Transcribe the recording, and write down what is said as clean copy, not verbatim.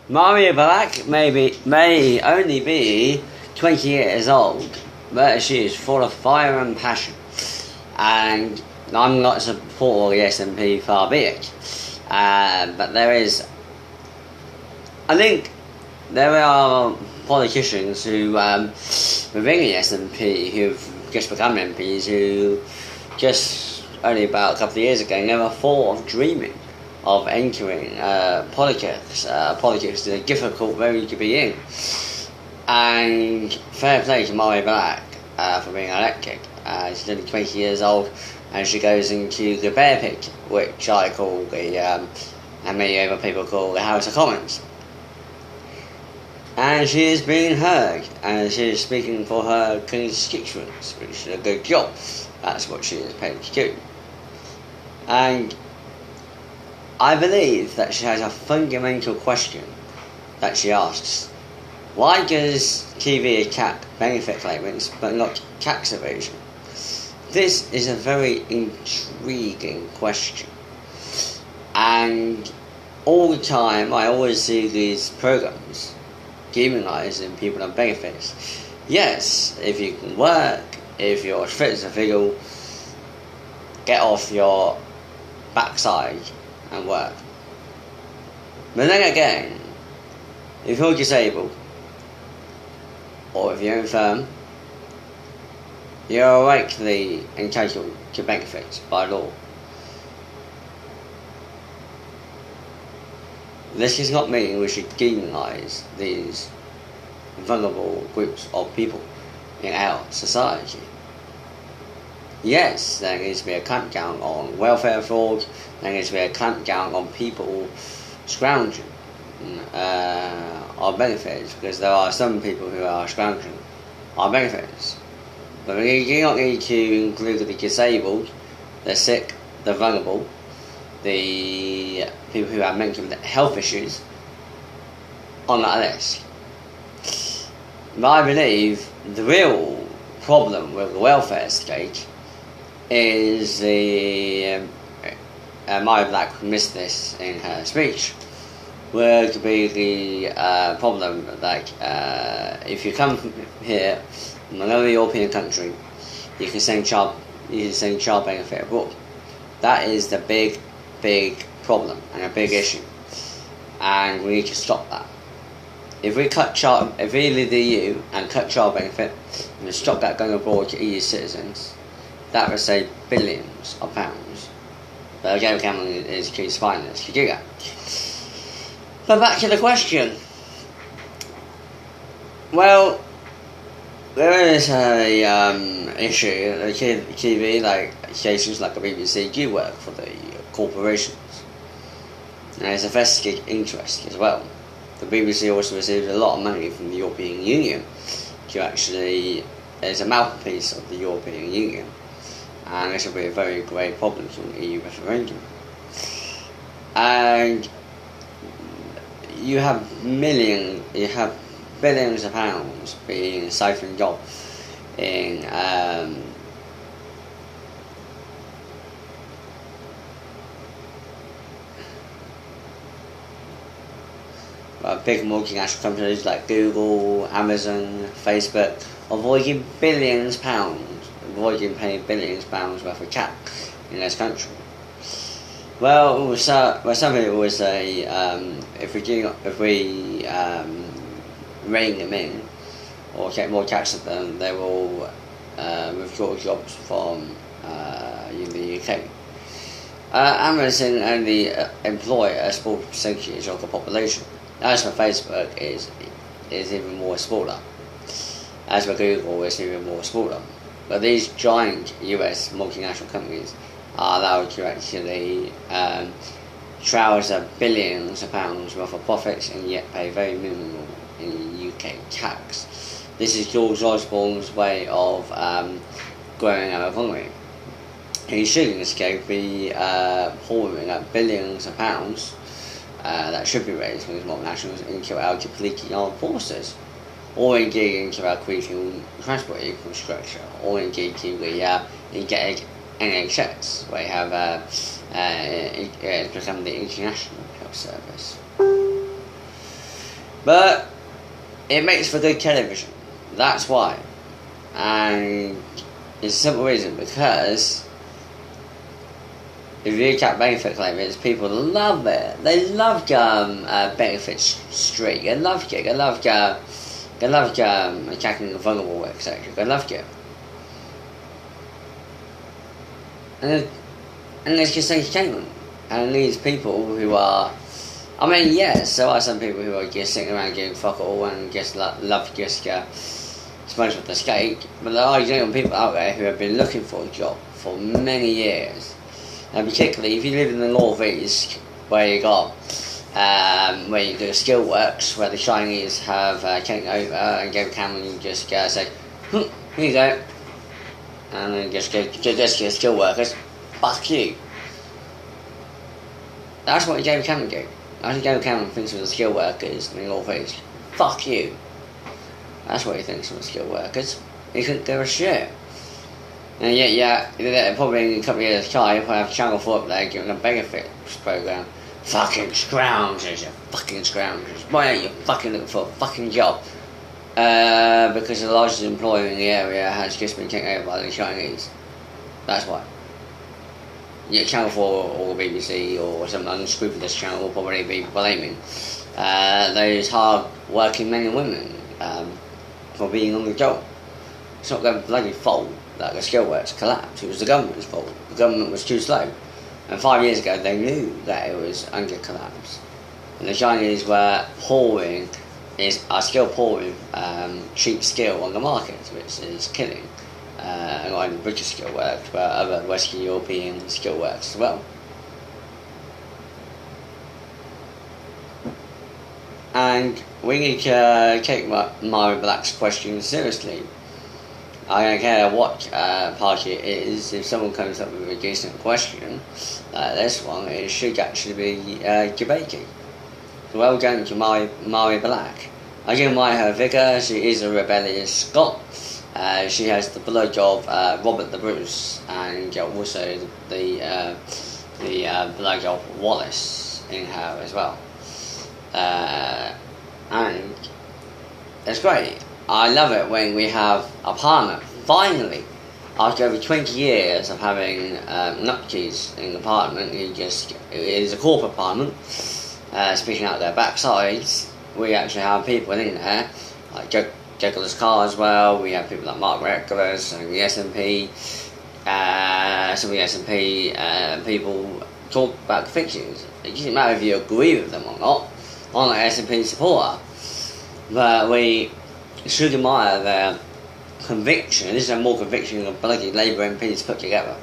Mahri may only be 20 years old, but she is full of fire and passion. And I'm not a supporter of the SNP, far be it. But I think there are politicians who within the SNP who've just become MPs who just only about a couple of years ago never thought of dreaming of entering politics. Politics is a difficult road to be in. And fair play to Mahri Black for being elected. She's only 20 years old and she goes into the bear pit, which I call and many other people call the House of Commons. And she is being heard and she is speaking for her constituents, which is a good job. That's what she is paid to do. And I believe that she has a fundamental question that she asks. Why does TV attack benefit claimants but not tax evasion? This is a very intriguing question. And all the time I always see these programs demonising people on benefits. Yes, if you can work, if you're fit as a fiddle, get off your backside and work. But then again, if you're disabled, or if you're infirm, you're rightly entitled to benefits by law. This does not mean we should demonise these vulnerable groups of people in our society. Yes, there needs to be a clampdown on welfare fraud, there needs to be a clampdown on people scrounging on benefits, because there are some people who are scrounging on benefits. But we do not need to include the disabled, the sick, the vulnerable, the people who have mental health issues on that list. But I believe the real problem with the welfare state is Mahri Black missed this in her speech, would be the problem that if you come here from another European country, you can send child benefit abroad. That is the big problem and a big issue, and we need to stop that. If we leave the EU and cut child benefit and stop that going abroad to EU citizens, that would save billions of pounds. But again, Cameron is accused finance to do that. But back to the question. Well, there is a issue. The TV, like stations like the BBC, do work for the corporations. And there's a vested interest as well. The BBC also receives a lot of money from the European Union to actually, as a mouthpiece of the European Union. And this will be a very great problem for the EU referendum. And you have billions of pounds being siphoned off in big multinational companies like Google, Amazon, Facebook, avoiding paying billions of pounds worth of tax in this country. Well, some people would say if we rein them in or take more tax of them, they will withdraw jobs from the UK. Amazon only employ a small percentage of the population. As for Facebook, is even more smaller. As for Google, it's even more smaller. But these giant US multinational companies are allowed to actually trouser billions of pounds worth of profits and yet pay very minimal in UK tax. This is George Osborne's way of growing our economy. He should in this case be pouring up billions of pounds that should be raised from these multinationals into our depleting armed forces, or indeed into our critical transport infrastructure, or indeed to the engaged NHS, where you have become the international health service. But it makes for good television. That's why. And it's a simple reason, because if you look at benefit claimants, people love it. They love benefit streak. They love it. They love attacking the vulnerable, etc. They love it. And it's just entertainment. And these people who are, I mean, yes, there are some people who are just sitting around giving fuck all and just love just sponge with the steak, but there are genuine people out there who have been looking for a job for many years. And particularly if you live in the northeast, where you got where you do skill works, where the Chinese have taken over and gave Cameron just say, here you go, and then just get skill workers. Fuck you. That's what James Cameron did. I think James Cameron thinks of the skill workers in the northeast. Fuck you. That's what he thinks of the skill workers. He couldn't give a shit. And yet, probably in a couple of years' time, we'll have Channel 4 up there giving a benefits program. Fucking scroungers, you fucking scroungers. Why aren't you fucking looking for a fucking job? Because the largest employer in the area has just been taken over by the Chinese. That's why. Yeah, Channel 4 or BBC or some unscrupulous channel will probably be blaming those hard-working men and women for being on the job. It's not their bloody fault that the skill works collapsed. It was the government's fault. The government was too slow. And 5 years ago they knew that it was under collapse. And the Chinese were still pouring cheap skill on the market, which is killing not only British skill works, but other Western European skill works as well. And we need to take Mahri Black's question seriously. I don't care what party it is, if someone comes up with a decent question like this one, it should actually be debated. So well done to Mahri Black. I do admire her vigour. She is a rebellious Scot. She has the blood of Robert the Bruce, and also the blood of Wallace in her as well. And it's great. I love it when we have a partner, finally, after over 20 years of having nutties in the parliament, it is a corporate parliament, speaking out their backsides. We actually have people in there, like Douglas Carr as well. We have people like Mark Reckless and the SNP. Some of the SNP people talk about the fictions. It doesn't matter if you agree with them or not. I'm an SNP supporter, but we should admire their conviction. This is more conviction than bloody Labour MPs put together.